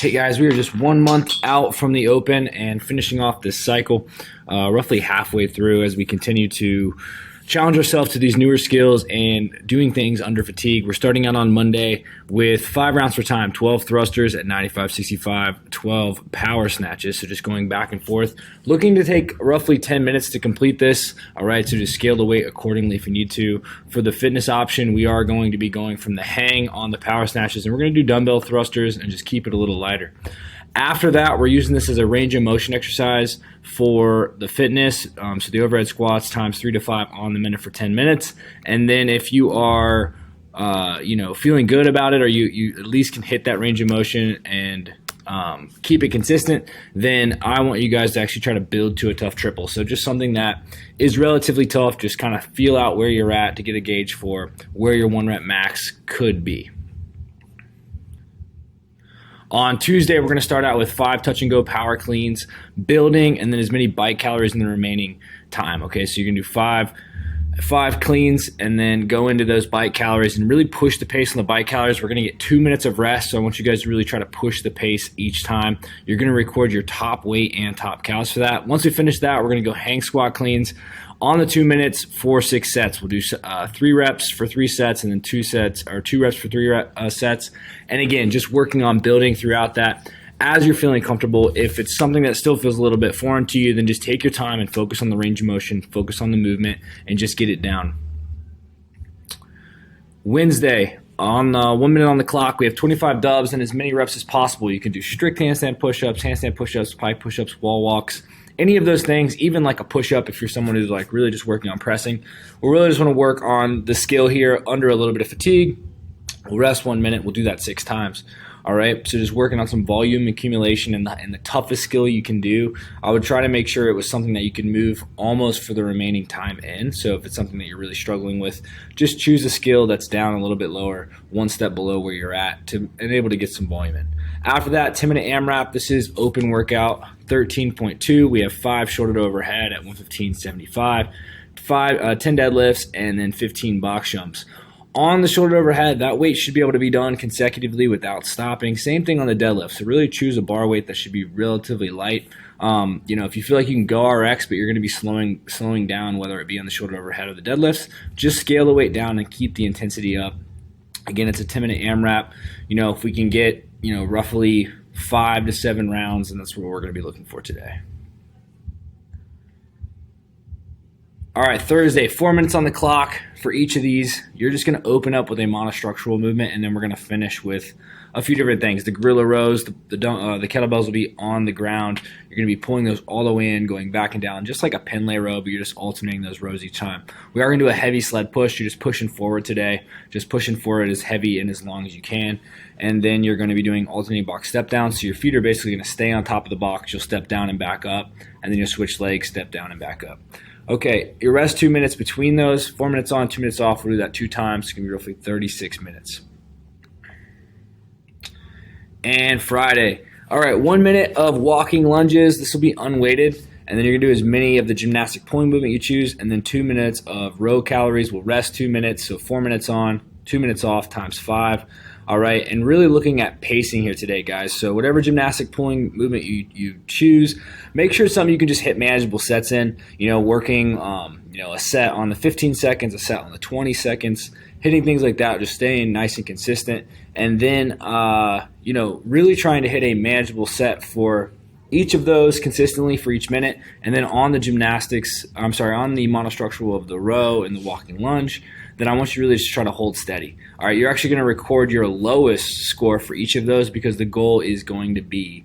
Hey guys, we are just 1 month out from the Open and finishing off this cycle, roughly halfway through as we continue to challenge ourselves to these newer skills and doing things under fatigue. We're starting out on Monday with 5 rounds for time, 12 thrusters at 95-65, 12 power snatches. So just going back and forth, looking to take roughly 10 minutes to complete this. All right, so just scale the weight accordingly if you need to. For the fitness option, we are going to be going from the hang on the power snatches, and we're going to do dumbbell thrusters and just keep it a little lighter. After that, we're using this as a range of motion exercise for the fitness. So the overhead squats times 3 to 5 on the minute for 10 minutes. And then if you are, feeling good about it, or you at least can hit that range of motion and keep it consistent, then I want you guys to actually try to build to a tough triple. So just something that is relatively tough, just kind of feel out where you're at to get a gauge for where your 1 rep max could be. On Tuesday, we're going to start out with 5 touch-and-go power cleans, building, and then as many bike calories in the remaining time. Okay, so you're going to do five cleans and then go into those bike calories and really push the pace on the bike calories. We're going to get 2 minutes of rest, so I want you guys to really try to push the pace each time. You're going to record your top weight and top calories for that. Once we finish that, we're going to go hang squat cleans on the 2 minutes for 6 sets. We'll do 3 reps for 3 sets and then 2 reps for 3 sets. And again, just working on building throughout that as you're feeling comfortable. If it's something that still feels a little bit foreign to you, then just take your time and focus on the range of motion, focus on the movement, and just get it down. Wednesday, on 1 minute on the clock, we have 25 dubs and as many reps as possible. You can do strict handstand push-ups, pike push-ups, wall walks, any of those things, even like a push-up if you're someone who's like really just working on pressing. We really just want to work on the skill here under a little bit of fatigue. We'll rest 1 minute. We'll do that 6 times. All right, so just working on some volume accumulation and the toughest skill you can do. I would try to make sure it was something that you can move almost for the remaining time in. So if it's something that you're really struggling with, just choose a skill that's down a little bit lower, 1 step below where you're at, to enable to get some volume in. After that, 10-minute AMRAP. This is open workout 13.2. We have 5 shoulder to overhead at 115.75, 10 deadlifts, and then 15 box jumps. On the shoulder overhead, that weight should be able to be done consecutively without stopping. Same thing on the deadlift. So really choose a bar weight that should be relatively light. If you feel like you can go RX, but you're going to be slowing down, whether it be on the shoulder overhead or the deadlifts, just scale the weight down and keep the intensity up. Again, it's a 10-minute AMRAP. If we can get, roughly 5 to 7 rounds, and that's what we're going to be looking for today. All right, Thursday, 4 minutes on the clock for each of these. You're just going to open up with a monostructural movement, and then we're going to finish with a few different things. The gorilla rows, the kettlebells will be on the ground. You're going to be pulling those all the way in, going back and down, just like a pin lay row, but you're just alternating those rows each time. We are going to do a heavy sled push. You're just pushing forward today, just pushing forward as heavy and as long as you can. And then you're going to be doing alternating box step down. So your feet are basically going to stay on top of the box. You'll step down and back up, and then you'll switch legs, step down and back up. Okay, you rest 2 minutes between those. 4 minutes on, 2 minutes off. We'll do that 2 times. It's going to be roughly 36 minutes. And Friday. All right, 1 minute of walking lunges. This will be unweighted. And then you're going to do as many of the gymnastic pulling movement you choose. And then 2 minutes of row calories. We'll rest 2 minutes. So 4 minutes on, 2 minutes off times 5. All right, and really looking at pacing here today, guys. So whatever gymnastic pulling movement you choose, make sure it's something you can just hit manageable sets in. Working, a set on the 15 seconds, a set on the 20 seconds, hitting things like that, just staying nice and consistent. And then, really trying to hit a manageable set for each of those consistently for each minute. And then on the on the monostructural of the row and the walking lunge, then I want you to really just try to hold steady. All right, you're actually going to record your lowest score for each of those because the goal is going to be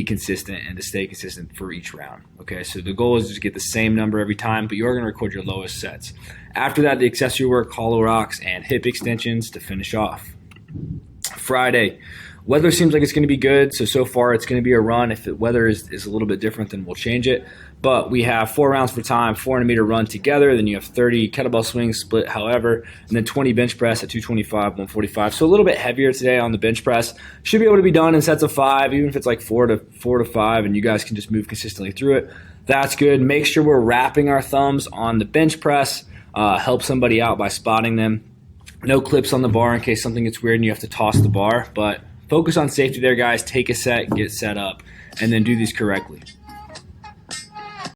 consistent and to stay consistent for each round. Okay, so the goal is to get the same number every time, but you are going to record your lowest sets. After that, the accessory work, hollow rocks, and hip extensions to finish off. Friday. Weather seems like it's going to be good, so far it's going to be a run. If the weather is a little bit different, then we'll change it. But we have 4 rounds for time, 400-meter run together. Then you have 30 kettlebell swings split, however, and then 20 bench press at 225, 145. So a little bit heavier today on the bench press. Should be able to be done in sets of 5, even if it's like 4 to 5, and you guys can just move consistently through it. That's good. Make sure we're wrapping our thumbs on the bench press. Help somebody out by spotting them. No clips on the bar in case something gets weird and you have to toss the bar, but focus on safety there, guys. Take a set, get set up, and then do these correctly.